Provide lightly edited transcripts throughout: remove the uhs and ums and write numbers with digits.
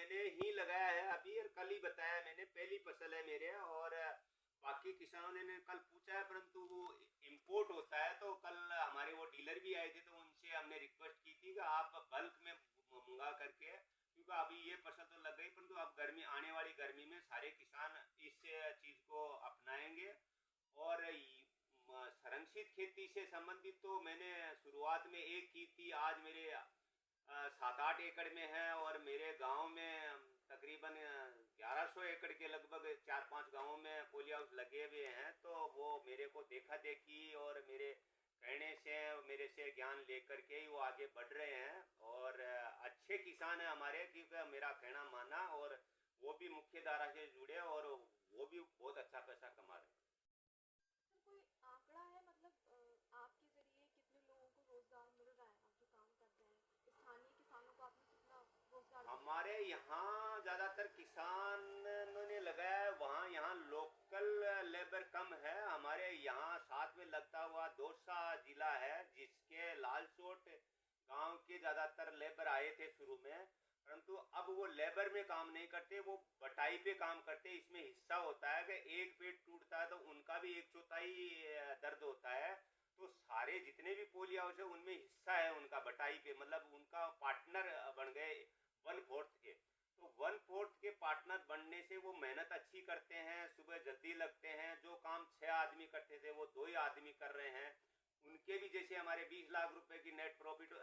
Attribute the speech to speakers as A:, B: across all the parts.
A: मैंने ही लगाया है अभी, और कल ही बताया मैंने, पहली फसल है मेरे। और बाकी किसानों ने कल पूछा है, परंतु वो इम्पोर्ट होता है, तो कल हमारे वो डीलर भी आए थे, तो उनसे हमने रिक्वेस्ट की थी कि आप बल्क में मंगा करके, क्योंकि अभी ये फसल तो लग गई, परंतु अब गर्मी, आने वाली गर्मी में सारे किसान इस चीज़ को अपनाएंगे। और संरक्षित खेती से संबंधित तो मैंने शुरुआत में एक की थी, आज मेरे 7-8 एकड़ में है, और मेरे गांव में तकरीबन 1100 एकड़ के लगभग 4-5 गांवों में पोली हाउस लगे हुए हैं। तो वो मेरे को देखा देखी और मेरे कहने से, मेरे से ज्ञान लेकर के ही वो आगे बढ़ रहे हैं, और अच्छे किसान हैं हमारे, क्योंकि मेरा कहना माना, और वो भी मुख्य धारा से जुड़े, और वो भी बहुत अच्छा पैसा कमा रहे हैं।
B: सर कोई आंकड़ा है, मतलब आपके जरिए कितने लोगों को रोजगार मिल रहा है? आप जो काम कर रहे हैं, स्थानीय किसानों को आपने कितना रोजगार दिया है?
A: हमारे यहाँ ज़्यादातर किसानों ने लगाया है, वहाँ यहाँ लोकल लेबर कम है। हमारे यहाँ साथ में लगता हुआ दौसा जिला है, जिसके लालसोट गांव के ज़्यादातर लेबर आए थे शुरू में, परंतु अब वो लेबर में काम नहीं करते, वो बटाई पे काम करते। इसमें हिस्सा होता है कि एक पेड़ टूटता है तो उनका भी 1/4 दर्द होता है। तो सारे जितने भी पोली हाउस है उनमें हिस्सा है उनका बटाई पे, मतलब उनका पार्टनर बन गए 1/4 के। तो 1/4 के पार्टनर बनने से वो मेहनत अच्छी करते हैं, सुबह जल्दी लगते हैं, जो काम 6 आदमी करते थे वो 2 ही आदमी कर रहे हैं। उनके भी जैसे हमारे 20 लाख रुपए की नेट प्रॉफिट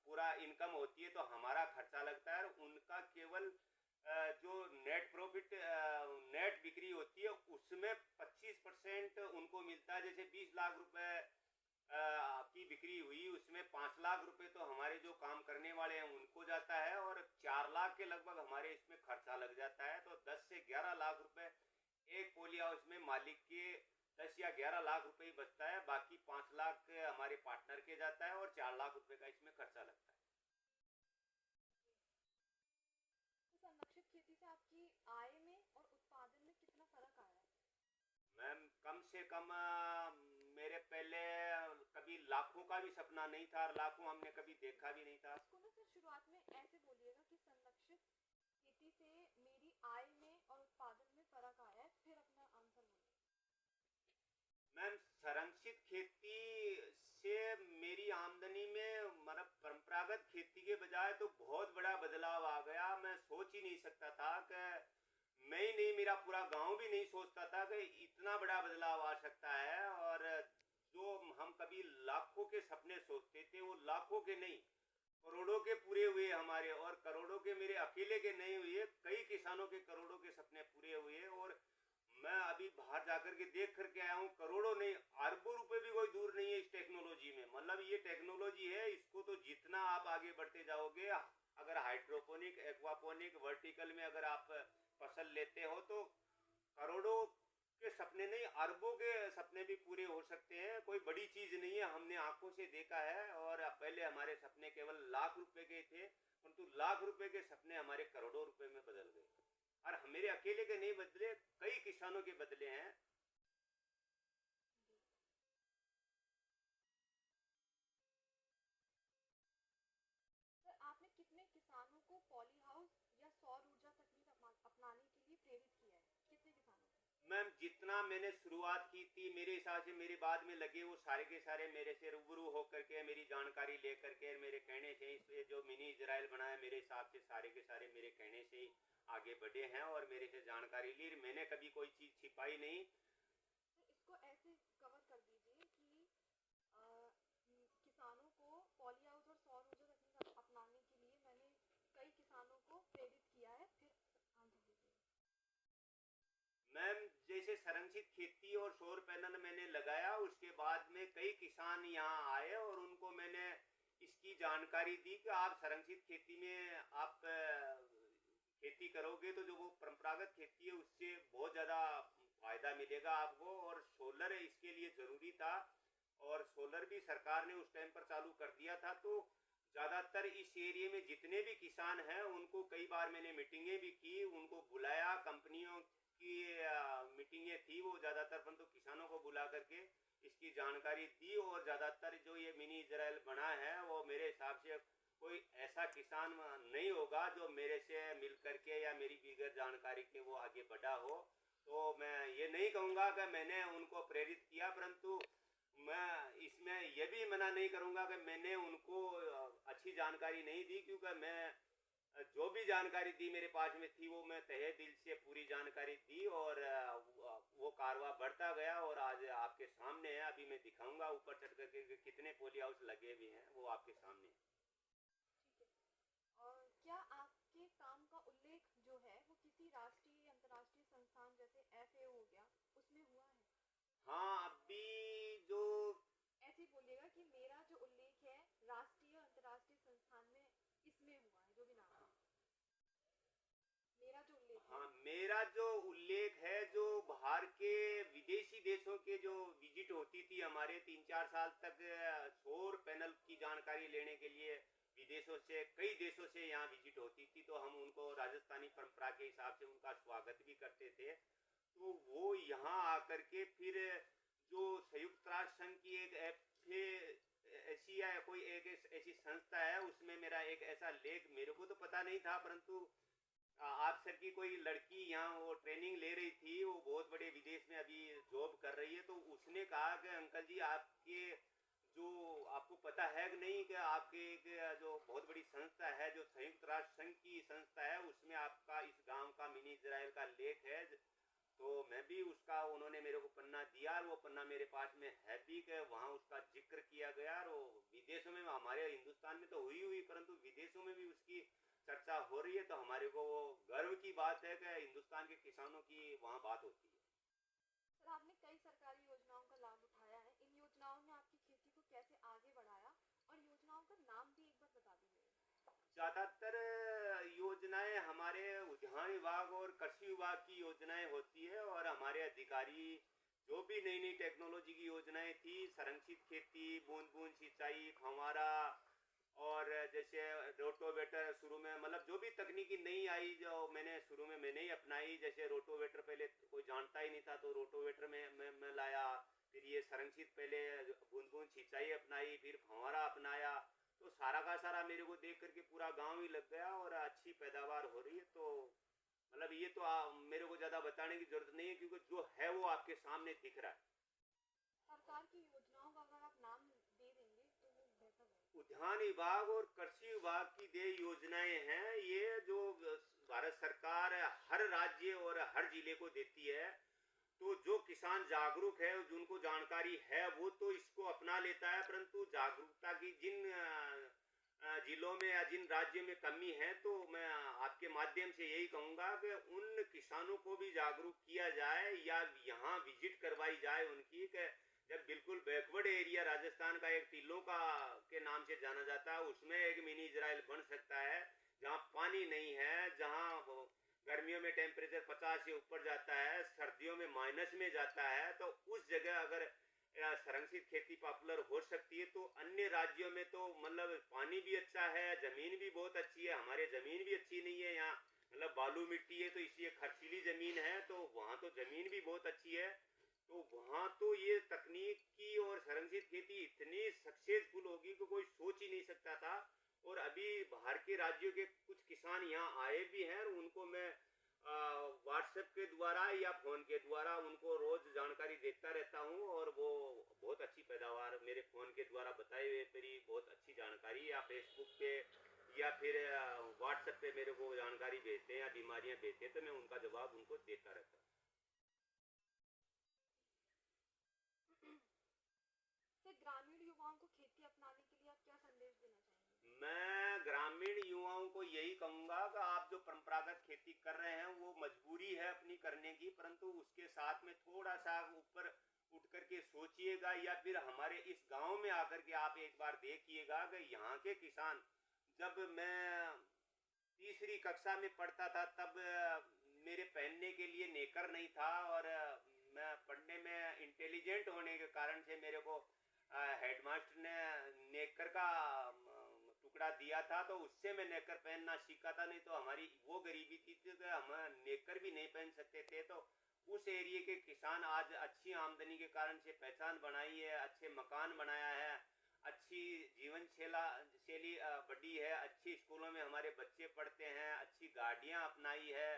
A: पूरा इनकम होती है, तो हमारा खर्चा लगता है, और उनका केवल जो नेट प्रॉफिट, नेट बिक्री होती है, उसमें 25% उनको मिलता है। जैसे 20 लाख रुपए की बिक्री हुई, उसमें 5 लाख रुपए तो हमारे जो काम करने वाले हैं उनको जाता है, और 4 लाख के लगभग हमारे इसमें खर्चा लग जाता है। तो 10 से 11 लाख रुपए एक पोली हाउस में मालिक के 10 या 11 लाख रुपए ही बचता है, बाकी 5 लाख हमारे पार्टनर के जाता है, और 4 लाख रुपए का इसमें खर्चा लगता है।
B: तो संरक्षित खेती से आपकी आय में और उत्पादन में कितना फर्क आया है?
A: मैम कम से कम मेरे पहले कभी लाखों का भी सपना नहीं था, और लाखों हमने कभी देखा भी नहीं था।
B: इसको ना फिर शुरुआत में ऐसे बोलिएगा कि संरक्षित खेती से मेरी आय में और उत्पादन में फर्क आया है, फिर अपना आंसर बोलिए।
A: मैम संरक्षित खेती से मेरी आमदनी में, मतलब परंपरागत खेती के बजाय तो बहुत बड़ा बदलाव आ गया। मैं सोच ही नहीं सकता था कि, मैं ही नहीं, मेरा पूरा गांव भी नहीं सोचता था कि इतना बड़ा बदलाव आ सकता है। और जो हम कभी लाखों के सपने सोचते थे, वो लाखों के नहीं, करोड़ों के पूरे हुए हमारे। और करोड़ों के मेरे अकेले के नहीं हुए, कई किसानों के करोड़ों के सपने पूरे हुए। और मैं अभी बाहर जाकर के देख करके आया हूँ, करोड़ों नहीं, अरबों रुपए भी कोई दूर नहीं है इस टेक्नोलॉजी में। मतलब ये टेक्नोलॉजी है, इसको तो जितना आप आगे बढ़ते जाओगे, अगर हाइड्रोपोनिक, एक्वापोनिक, वर्टिकल में अगर आप फसल लेते हो, तो करोड़ों के सपने नहीं, अरबों के सपने भी पूरे हो सकते हैं। कोई बड़ी चीज नहीं है, हमने आंखों से देखा है। और पहले हमारे सपने केवल लाख रुपए के थे, परंतु लाख रुपए के सपने हमारे करोड़ों रुपए में बदल गए, और मेरे अकेले के नहीं बदले, कई किसानों के बदले हैं।
B: जी। सर आपने कितने किसानों को पॉली हाउस या सौर ऊर्जा तकनीक अपनाने के लिए प्रेरित किया है? कितने किसानों को?
A: मैम जितना मैंने शुरुआत की थी, मेरे हिसाब से मेरे बाद में लगे वो सारे के सारे मेरे से रूबरू होकर के, मेरी जानकारी लेकर के, मेरे कहने से ही जो मिनी इजराइल बना है, मेरे हिसाब से सारे के सारे मेरे कहने से ही आगे बढ़े हैं, और मेरे से जानकारी ली। मैंने कभी कोई चीज़ छिपाई नहीं।
B: तो इसको ऐसे कवर कर दीजिए कि अ, किसानों को पॉली हाउस और सौर ऊर्जा तकनीक अपनाने के लिए मैंने कई किसानों को प्रेरित किया है, फिर आंसर दीजिए।
A: मैम जैसे संरक्षित खेती और सौर पैनल मैंने लगाया, उसके बाद में कई किसान यहाँ आए, और उनको मैंने इसकी जानकारी दी कि आप संरक्षित खेती में आप खेती करोगे, तो जो वो परंपरागत खेती है उससे बहुत ज़्यादा फायदा मिलेगा आपको। और सोलर इसके लिए ज़रूरी था, और सोलर भी सरकार ने उस टाइम पर चालू कर दिया था। तो ज़्यादातर इस एरिए में जितने भी किसान हैं उनको कई बार मैंने मीटिंगें भी की, उनको बुलाया, कंपनियों की मीटिंगें थी वो ज़्यादातर, परंतु किसानों को बुला करके इसकी जानकारी दी। और ज़्यादातर जो ये मिनी इजराइल बना है, वो मेरे हिसाब से कोई ऐसा किसान नहीं होगा जो मेरे से मिल करके या मेरी बगैर जानकारी के वो आगे बढ़ा हो। तो मैं ये नहीं कहूँगा कि मैंने उनको प्रेरित किया, परंतु मैं इसमें ये भी मना नहीं करूँगा कि मैंने उनको अच्छी जानकारी नहीं दी, क्योंकि मैं जो भी जानकारी दी मेरे पास में थी वो मैं तहे दिल से पूरी जानकारी दी, और वो कारवा बढ़ता गया और आज आपके सामने है। अभी मैं दिखाऊंगा ऊपर चढ़ करके कि कितने पोली हाउस लगे हुए हैं, वो आपके सामने है।
B: ठीक है। और क्या आपके काम का उल्लेख जो है वो किसी राष्ट्रीय या अंतर्राष्ट्रीय संस्थान जैसे FAO हो गया उसमें हुआ है?
A: हाँ, अभी जो
B: ऐसे ही बोलिएगा कि मेरा जो उल्लेख है राष्ट्रीय और अंतर्राष्ट्रीय संस्थान में इसमें हुआ है, जो भी नाम है मेरा जो उल्लेख है।
A: हाँ, मेरा जो उल्लेख है, जो बाहर के विदेशी देशों के जो विजिट होती थी हमारे 3-4 साल तक सौर पैनल की जानकारी लेने के लिए विदेशों से, कई देशों से यहाँ विजिट होती थी, तो हम उनको राजस्थानी परंपरा के हिसाब से उनका स्वागत भी करते थे। तो वो यहाँ आकर के फिर जो संयुक्त राष्ट्र संघ की एक ऐसी है, कोई एक ऐसी संस्था है, उसमें मेरा एक ऐसा लेख, मेरे को तो पता नहीं था, परंतु आप सर की कोई लड़की यहाँ वो ट्रेनिंग ले रही थी, वो बहुत बड़े विदेश में अभी जॉब कर रही है, तो उसने कहा कि अंकल जी आपके जो, आपको पता है कि नहीं कि आपके एक जो बहुत बड़ी संस्था है जो संयुक्त राष्ट्र संघ की संस्था है, उसमें आपका इस गांव का मिनी इजराइल का लेख है। तो मैं भी उसका, उन्होंने मेरे को पन्ना दिया, और वो पन्ना मेरे पास में है भी, कि वहाँ उसका जिक्र किया गया, और वो विदेशों में, हमारे हिंदुस्तान में तो हुई परंतु विदेशों में भी उसकी चर्चा हो रही है। तो हमारे को वो गर्व की बात है कि हिंदुस्तान के किसानों की वहाँ बात होती है।
B: सर, आपने कई सरकारी योजनाओं का लाभ उठाया है, इन योजनाओं ने आपकी खेती को कैसे आगे बढ़ाया, और योजनाओं का नाम भी एक बार बता दीजिए।
A: ज्यादातर योजनाएं हमारे उद्यान विभाग और कृषि विभाग की योजनाएं होती है, और हमारे अधिकारी जो भी नई नई टेक्नोलॉजी की योजनाएं थी, संरक्षित खेती, बूंद बूंद सिंचाई, फव्वारा, और जैसे रोटोवेटर, शुरू में मतलब जो भी तकनीकी नई आई जो मैंने शुरू में मैंने ही अपनाई, जैसे रोटोवेटर पहले कोई जानता ही नहीं था, तो रोटोवेटर में मैं लाया। फिर ये संरक्षित, पहले बूंद बूंद सिंचाई अपनाई, फिर फव्वारा अपनाया। तो सारा का सारा मेरे को देख करके पूरा गांव ही लग गया, और अच्छी पैदावार हो रही है। तो मतलब ये तो मेरे को ज़्यादा बताने की जरूरत नहीं है, क्योंकि जो है वो आपके सामने दिख रहा है।
B: सरकार की योजनाओं का अगर आप नाम दे देंगे तो वो बेहतर रहेगा।
A: उद्यान विभाग और कृषि विभाग की देय योजनाएं हैं, ये जो भारत सरकार हर राज्य और हर जिले को देती है। तो जो किसान जागरूक है, जिनको जानकारी है, वो तो इसको अपना लेता है, परंतु जागरूकता की जिन जिलों में या जिन राज्यों में कमी है, तो मैं आपके माध्यम से यही कहूँगा कि उन किसानों को भी जागरूक किया जाए, या यहाँ विजिट करवाई जाए उनकी, कि जब बिल्कुल बैकवर्ड एरिया राजस्थान का एक टीलों का के नाम से जाना जाता है, उसमें एक मिनी इजराइल बन सकता है, जहाँ पानी नहीं है, जहाँ गर्मियों में टेम्परेचर 50 से ऊपर जाता है, सर्दियों में माइनस में जाता है, तो उस जगह अगर संरक्षित खेती पॉपुलर हो सकती है, तो अन्य राज्यों में तो मतलब पानी भी अच्छा है, जमीन भी बहुत अच्छी है, हमारे जमीन भी अच्छी नहीं है यहाँ, मतलब बालू मिट्टी है, तो इसलिए खर्चीली जमीन है, तो वहाँ तो जमीन भी बहुत अच्छी है। तो वहाँ तो ये तकनीक की और संरक्षित खेती इतनी सक्सेसफुल होगी कि कोई सोच ही नहीं सकता था। और अभी बाहर के राज्यों के कुछ किसान यहाँ आए भी हैं, और उनको मैं व्हाट्सएप के द्वारा या फ़ोन के द्वारा उनको रोज़ जानकारी देता रहता हूँ, और वो बहुत अच्छी पैदावार मेरे फ़ोन के द्वारा बताए हुए मेरी बहुत अच्छी जानकारी, या फेसबुक पे या फिर व्हाट्सएप पे मेरे को जानकारी भेजते हैं या बीमारियाँ भेजते हैं, तो मैं उनका जवाब उनको देता रहता हूँ।
B: सर, ग्रामीण युवाओं को खेती अपनाने के लिए आप क्या संदेश देना चाहेंगे?
A: मैं ग्रामीण युवाओं को यही कहूँगा कि आप जो परंपरागत खेती कर रहे हैं, वो मजबूरी है अपनी करने की, परंतु उसके साथ में थोड़ा सा ऊपर उठ करके सोचिएगा, या फिर हमारे इस गांव में आकर के आप एक बार देखिएगा कि यहाँ के किसान, जब मैं तीसरी कक्षा में पढ़ता था, तब मेरे पहनने के लिए नेकर नहीं था, और मैं पढ़ने में इंटेलिजेंट होने के कारण से मेरे को हेडमास्टर ने नेकर का टुकड़ा दिया था, तो उससे मैं नेकर पहनना सीखा था। नहीं तो हमारी वो गरीबी थी कि हम नेकर भी नहीं पहन सकते थे। तो उस एरिया के किसान आज अच्छी आमदनी के कारण से पहचान बनाई है, अच्छे मकान बनाया है, अच्छी जीवन शैली बढ़ी है, अच्छी स्कूलों में हमारे बच्चे पढ़ते हैं, अच्छी गाड़ियां अपनाई है,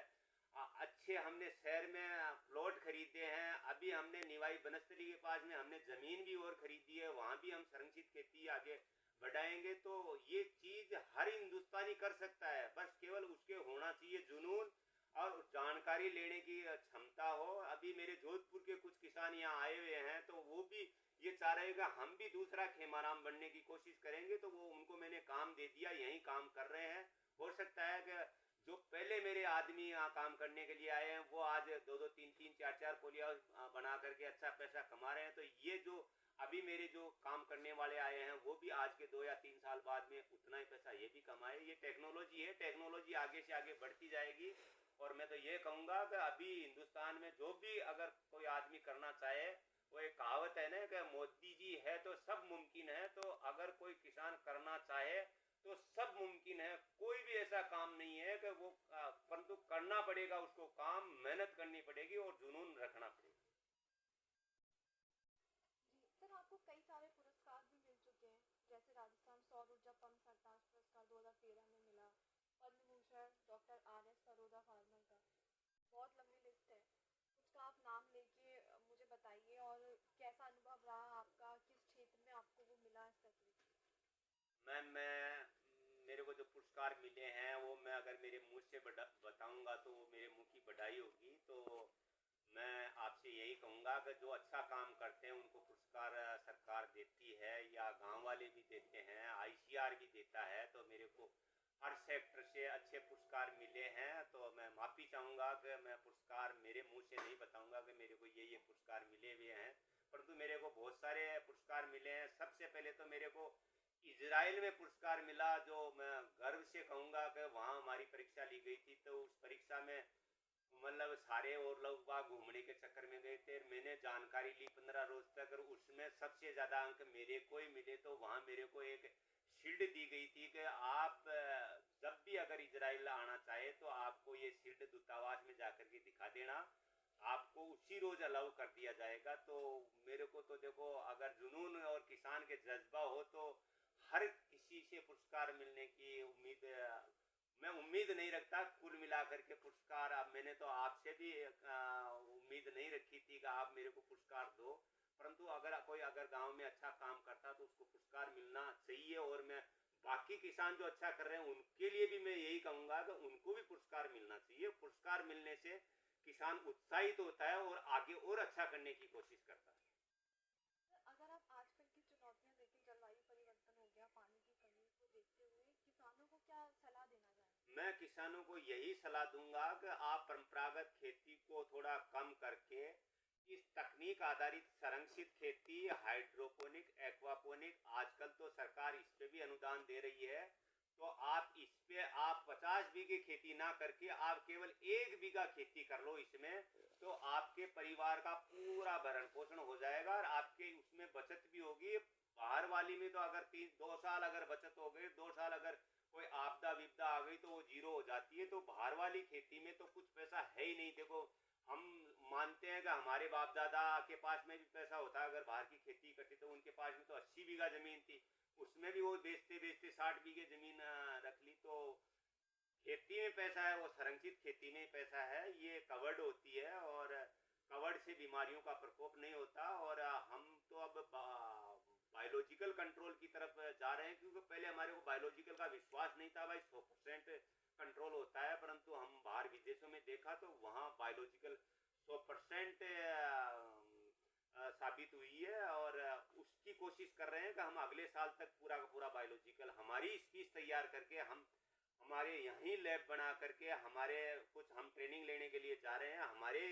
A: अच्छे हमने शहर में प्लॉट खरीदे हैं। अभी हमने निवाई बनस्थली के पास में हमने ज़मीन भी और खरीदी है, वहाँ भी हम संरक्षित खेती आगे बढ़ाएंगे। तो ये चीज़ हर हिंदुस्तानी कर सकता है, बस केवल उसके होना चाहिए जुनून और जानकारी लेने की क्षमता हो। अभी मेरे जोधपुर के कुछ किसान यहाँ आए हुए हैं, तो वो भी ये चाह रहे हैं कि हम भी दूसरा खेमाराम बनने की कोशिश करेंगे, तो वो उनको मैंने काम दे दिया, यही काम कर रहे हैं। हो सकता है कि जो पहले मेरे आदमी यहाँ काम करने के लिए आए हैं वो आज दो दो तीन तीन चार चार पोलिया बना करके अच्छा पैसा कमा रहे हैं, तो ये जो अभी मेरे जो काम करने वाले आए हैं वो भी आज के 2 या 3 साल बाद में उतना ही पैसा ये भी कमाए। ये टेक्नोलॉजी है, टेक्नोलॉजी आगे से आगे बढ़ती जाएगी। और मैं तो ये कहूँगा कि अभी हिंदुस्तान में जो भी अगर कोई आदमी करना चाहे, वो एक कहावत है ना कि मोदी जी है तो सब मुमकिन है, तो अगर कोई किसान करना चाहे तो सब मुमकिन है। कोई भी ऐसा काम नहीं है कि वो परंतु करना पड़ेगा, उसको काम मेहनत करनी पड़ेगी और जुनून रखना पड़ेगा।
B: जी सर, आपको कई सारे पुरस्कार भी मिल चुके हैं, जैसे राजस्थान सौर ऊर्जा पंप सरताज पुरस्कार 2013 में मिला, Padma Bhushan doctor RS Saroda farmer का। बहुत लंबी लिस्ट है, कुछ का आप नाम लेके मुझे बताइए, और कैसा अनुभव रहा आपका, किस क्षेत्र में आपको वो मिला स्पेसिफिकली।
A: मैं मेरे को जो पुरस्कार मिले हैं वो मैं अगर मेरे मुंह से बताऊंगा तो वो मेरे मुंह की बढ़ाई होगी। तो मैं आपसे यही कहूँगा कि जो अच्छा काम करते हैं उनको पुरस्कार सरकार देती है या गांव वाले भी देते हैं, ICR भी देता है। तो मेरे को हर सेक्टर से अच्छे पुरस्कार मिले हैं, तो मैं माफ़ी चाहूँगा कि मैं पुरस्कार मेरे मुंह से नहीं बताऊँगा कि मेरे को ये पुरस्कार मिले हुए हैं, परंतु मेरे को बहुत सारे पुरस्कार मिले हैं। सबसे पहले तो मेरे को इजराइल में पुरस्कार मिला, जो मैं गर्व से कहूँगा कि वहाँ हमारी परीक्षा ली गई थी। तो उस परीक्षा में मतलब सारे और लोग बाग घूमने के चक्कर में गए थे, मैंने जानकारी ली 15 रोज तक, और उसमें सबसे ज़्यादा अंक मेरे को ही मिले। तो वहाँ मेरे को एक शील्ड दी गई थी कि आप जब भी अगर इजराइल आना चाहे तो आपको ये शील्ड दूतावास में जाकर के दिखा देना, आपको उसी रोज अलाउ कर दिया जाएगा। तो मेरे को तो देखो, अगर जुनून और किसान के जज्बा हो तो हर किसी से पुरस्कार मिलने की मैं उम्मीद नहीं रखता। कुल मिलाकर के पुरस्कार, अब मैंने तो आपसे भी उम्मीद नहीं रखी थी कि आप मेरे को पुरस्कार दो, परंतु अगर गांव में अच्छा काम करता तो उसको पुरस्कार मिलना चाहिए। और मैं बाकी किसान जो अच्छा कर रहे हैं उनके लिए भी मैं यही कहूँगा कि उनको भी पुरस्कार मिलना चाहिए। पुरस्कार मिलने से किसान उत्साहित होता है और आगे और अच्छा करने की कोशिश करता है।
B: अगर आप आजकल की चुनौतियां देखें, जलवायु परिवर्तन हो गया, पानी की कमी को देखते हुए किसानों को क्या सलाह देना चाहेंगे।
A: मैं किसानों को यही सलाह दूंगा कि आप परंपरागत खेती को थोड़ा कम करके इस तकनीक आधारित संरक्षित खेती, हाइड्रोपोनिक, एक्वापोनिक, आजकल तो सरकार इस पे भी अनुदान दे रही है, तो आप इस पे आप 50 बीघे खेती ना करके आप केवल 1 बीघा खेती कर लो इसमें, तो आपके परिवार का पूरा भरण पोषण हो जाएगा और आपके उसमें बचत भी होगी। बाहर वाली में तो अगर 2 साल अगर बचत हो गई, 2 साल अगर कोई आपदा विपदा आ गई तो वो जीरो हो जाती है। तो बाहर वाली खेती में तो कुछ पैसा है ही नहीं। देखो, हम मानते हैं कि हमारे बाप दादा के पास में भी पैसा होता है, अगर बाहर की खेती करते तो उनके पास में तो 80 बीघा जमीन थी, उसमें भी वो बेचते बेचते 60 बीघे जमीन रख ली। तो खेती में पैसा है, वो संरक्षित खेती में पैसा है, ये कवर्ड होती है और कवर्ड से बीमारियों का प्रकोप नहीं होता। और हम तो अब बायोलॉजिकल कंट्रोल की तरफ जा रहे हैं, क्योंकि पहले हमारे को बायोलॉजिकल का विश्वास नहीं था, भाई 100% कंट्रोल होता है, परंतु हम बाहर विदेशों में देखा तो वहाँ बायोलॉजिकल 100% साबित हुई है। और उसकी कोशिश कर रहे हैं कि हम अगले साल तक पूरा का पूरा बायोलॉजिकल हमारी स्पीच तैयार करके हम हमारे यहीं लैब बना करके हमारे कुछ हम ट्रेनिंग लेने के लिए जा रहे हैं। हमारे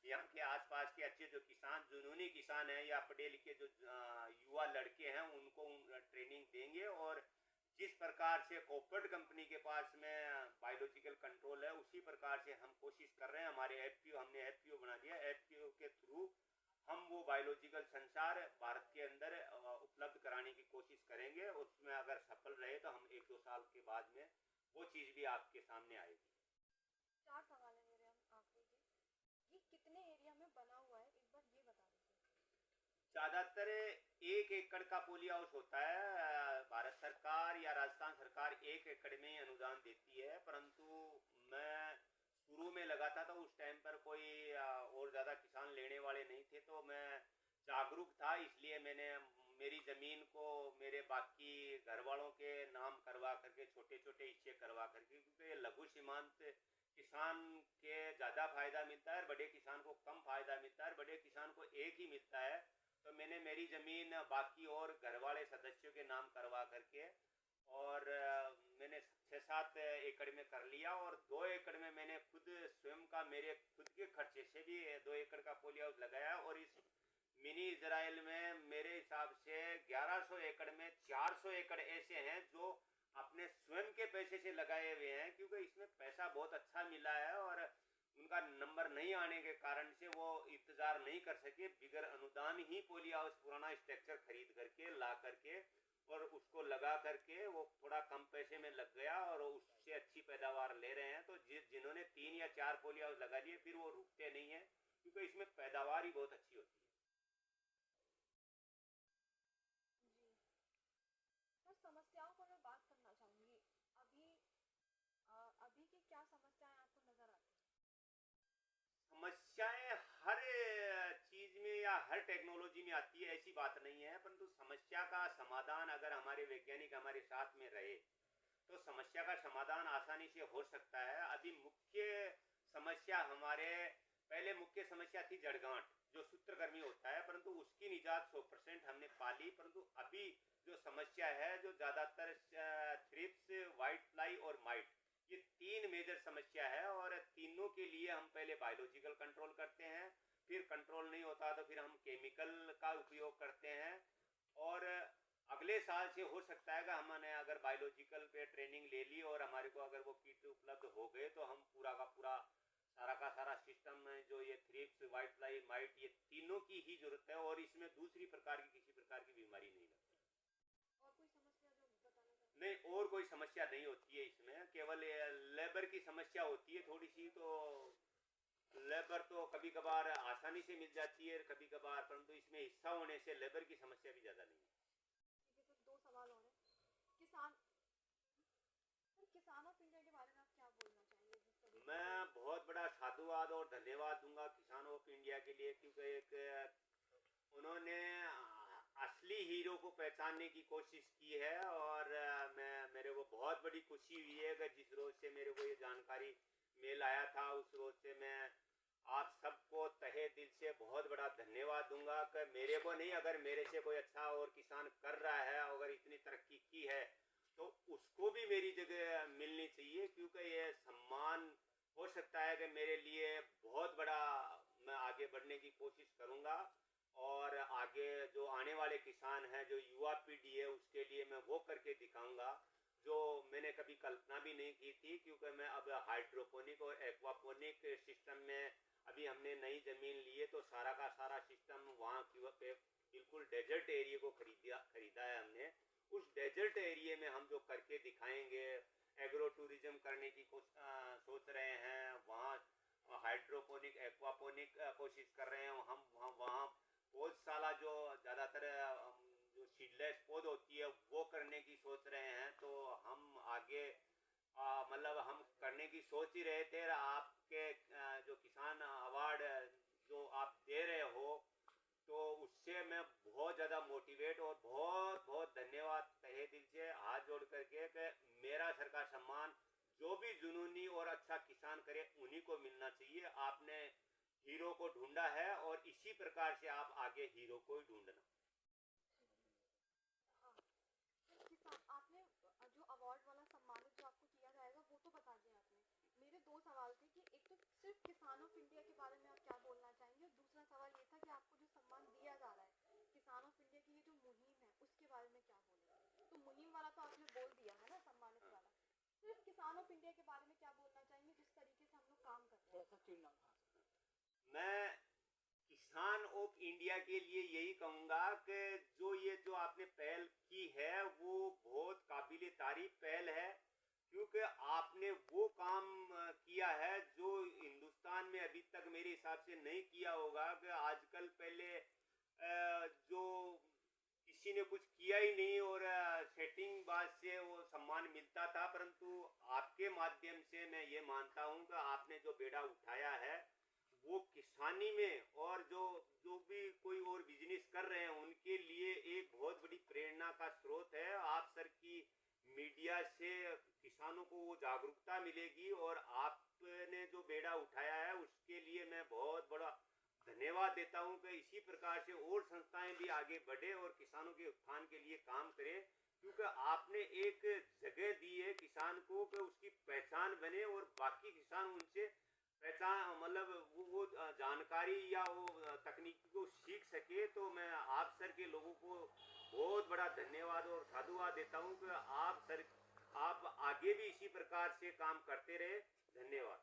A: यहाँ के आसपास के अच्छे जो किसान, जुनूनी किसान हैं या पढ़े लिखे जो युवा लड़के हैं, उनको ट्रेनिंग देंगे। और जिस प्रकार से कॉर्पोरेट कंपनी के पास में बायोलॉजिकल कंट्रोल है, उसी प्रकार से हम कोशिश कर रहे हैं। हमारे FPO, हमने FPO बना दिया, FPO के थ्रू हम वो बायोलॉजिकल संचार भारत के अंदर उपलब्ध कराने की कोशिश करेंगे। उसमें अगर सफल रहे तो हम 1-2 साल के बाद में वो चीज़ भी आपके सामने आएगी।
B: 4 सवाल है मेरे हम आखिरी के। ये कितने एरिया में बना हुआ है, एक बार ये बता दीजिए।
A: ज़्यादातर 1 एकड़ का पोली हाउस होता है। भारत सरकार या राजस्थान सरकार 1 एकड़ में ही अनुदान देती है, परंतु मैं शुरू में लगाता था उस टाइम पर कोई और ज़्यादा किसान लेने वाले नहीं थे, तो मैं जागरूक था, इसलिए मैंने मेरी ज़मीन को मेरे बाकी घर वालों के नाम करवा करके छोटे छोटे हिस्से करवा करके, क्योंकि ये लघु सीमांत किसान के ज़्यादा फायदा मिलता है और बड़े किसान को कम फायदा मिलता है, और बड़े किसान को एक ही मिलता है। तो मैंने मेरी ज़मीन बाकी और घर वाले सदस्यों के नाम करवा करके और मैंने 6-7 एकड़ में कर लिया, और 2 एकड़ में मैंने खुद स्वयं का मेरे खुद के खर्चे से भी 2 एकड़ का पोली हाउस लगाया। और इस मिनी इजराइल में मेरे हिसाब से 1100 एकड़ में 400 एकड़ ऐसे हैं जो अपने स्वयं के पैसे से लगाए हुए हैं, क्योंकि इसमें पैसा बहुत अच्छा मिला है और उनका नंबर नहीं आने के कारण से वो इंतज़ार नहीं कर सके, बिगर अनुदान ही पोली हाउस पुराना स्ट्रक्चर खरीद करके ला करके और उसको लगा करके वो थोड़ा कम पैसे में लग गया और उससे अच्छी पैदावार ले रहे हैं। तो जिन्होंने 3 या 4 पोली हाउस लगा लिए फिर वो रुकते नहीं हैं, क्योंकि इसमें पैदावार ही बहुत अच्छी होती है।
B: जी सर, समस्याओं पर मैं बात करना चाहूँगी। अभी अभी की क्या समस्याएं आपको नज़र आती हैं?
A: समस्याएं हर चीज में या हर टेक्नोलॉजी में आती है, ऐसी बात नहीं है, परंतु समस्या का समाधान अगर हमारे वैज्ञानिक हमारे साथ में रहे तो समस्या का समाधान आसानी से हो सकता है। अभी मुख्य समस्या हमारे पहले मुख्य समस्या थी जड़गांठ, जो सूत्रकृमि होता है, परंतु उसकी निजात 100% हमने पाली। परंतु अभी जो समस्या है, जो ज़्यादातर थ्रिप्स, वाइट फ्लाई और माइट, ये 3 मेजर समस्या है, और तीनों के लिए हम पहले बायोलॉजिकल कंट्रोल करते हैं, फिर कंट्रोल नहीं होता तो फिर हम केमिकल का उपयोग करते हैं। और अगले साल से हो सकता है कि हमने अगर बायोलॉजिकल पे ट्रेनिंग ले ली और हमारे को अगर वो किट उपलब्ध हो गए तो हम पूरा का पूरा सारा का सारा सिस्टम जो ये थ्रिप्स, वाइट फ्लाई, माइट, ये तीनों की ही जरूरत है, और इसमें दूसरी प्रकार की किसी प्रकार की बीमारी नहीं लगती।
B: और कोई समस्या जो बताना चाहें?
A: नहीं, और कोई समस्या नहीं होती है इसमें, केवल लेबर की समस्या होती है थोड़ी सी। तो लेबर तो कभी कभार आसानी से मिल जाती है कभी कभार, परंतु इसमें हिस्सा होने से लेबर की समस्या भी ज़्यादा नहीं है।
B: ठीक है सर, 2 सवाल और हैं। किसान सर, किसान ऑफ इंडिया के बारे में आप क्या बोलना चाहेंगे? जिस तरीके से
A: मैं बहुत बड़ा साधुवाद और धन्यवाद दूंगा किसान ऑफ इंडिया के लिए, क्योंकि एक उन्होंने असली हीरो को पहचानने की कोशिश की है। और मैं मेरे को बहुत बड़ी खुशी हुई है कि जिस रोज़ से मेरे को ये जानकारी मेल आया था, उस रोज़ से मैं आप सबको तहे दिल से बहुत बड़ा धन्यवाद दूंगा कि मेरे को नहीं, अगर मेरे से कोई अच्छा और किसान कर रहा है, अगर इतनी तरक्की की है, तो उसको भी मेरी जगह मिलनी चाहिए, क्योंकि ये सम्मान हो सकता है कि मेरे लिए बहुत बड़ा। मैं आगे बढ़ने की कोशिश करूंगा, और आगे जो आने वाले किसान हैं, जो युवा पीढ़ी है, उसके लिए मैं वो करके दिखाऊंगा जो मैंने कभी कल्पना भी नहीं की थी। क्योंकि मैं अब हाइड्रोपोनिक और एक्वापोनिक सिस्टम में अभी हमने नई ज़मीन ली है, तो सारा का सारा सिस्टम वहाँ की पे बिल्कुल डेजर्ट एरिया को खरीदा है हमने। उस डेजर्ट एरिया में हम जो करके दिखाएंगे, एग्रो टूरिज्म करने की सोच रहे हैं, वहाँ हाइड्रोपोनिक एक्वापोनिक कोशिश कर रहे हैं हम। वहाँ पौधशाला जो ज़्यादातर जो सीडलेस पौध होती है वो करने की सोच रहे हैं। तो हम आगे मतलब हम करने की सोच ही रहे थे। आपके जो किसान अवार्ड जो आप दे रहे हो, तो उससे मैं बहुत ज़्यादा मोटिवेट और बहुत बहुत धन्यवाद तहे दिल से हाथ जोड़ करके कि मेरा सर का सम्मान जो भी जुनूनी और अच्छा किसान करे उन्हीं को मिलना चाहिए। आपने हीरो को ढूंढा है, और इसी प्रकार से आप आगे हीरो को ही ढूंढना।
B: हाँ सर, किसान आपने जो अवार्ड वाला सम्मानित जो आपको किया जाएगा वो तो बता दिया आपने। मेरे 2 सवाल थे कि एक तो सिर्फ किसान ऑफ इंडिया के बारे में आप क्या बोलना चाहेंगे, और दूसरा सवाल ये था कि आपको जो सम्मान दिया जा रहा है किसान ऑफ इंडिया की ये जो मुहिम है उसके बारे में क्या बोलेंगे? तो मुहिम वाला तो आपने बोल दिया है ना, सम्मानित वाला। सिर्फ किसान ऑफ इंडिया के बारे में क्या बोलना चाहेंगे, जिस तरीके से हम लोग काम कर रहे हैं?
A: मैं किसान ऑफ इंडिया के लिए यही कहूँगा कि जो आपने पहल की है वो बहुत काबिल तारीफ पहल है, क्योंकि आपने वो काम किया है जो हिंदुस्तान में अभी तक मेरे हिसाब से नहीं किया होगा। कि आजकल पहले जो किसी ने कुछ किया ही नहीं और सेटिंग बाज से वो सम्मान मिलता था, परंतु आपके माध्यम से मैं ये मानता हूँ कि आपने जो बेड़ा उठाया है वो किसानी में और जो भी कोई और बिजनेस कर रहे हैं उनके लिए एक बहुत बड़ी प्रेरणा का स्रोत है। आप सर की मीडिया से किसानों को वो जागरूकता मिलेगी और आपने जो बेड़ा उठाया है उसके लिए मैं बहुत बड़ा धन्यवाद देता हूं कि इसी प्रकार से और संस्थाएं भी आगे बढ़े और किसानों के उत्थान के लिए काम करें, क्योंकि आपने एक जगह दी है किसान को कि उसकी पहचान बने और बाकी किसान उनसे पहचान मतलब वो जानकारी या वो तकनीकी को सीख सके। तो मैं आप सर के लोगों को बहुत बड़ा धन्यवाद और साधुवाद देता हूं कि आप सर आप आगे भी इसी प्रकार से काम करते रहे। धन्यवाद।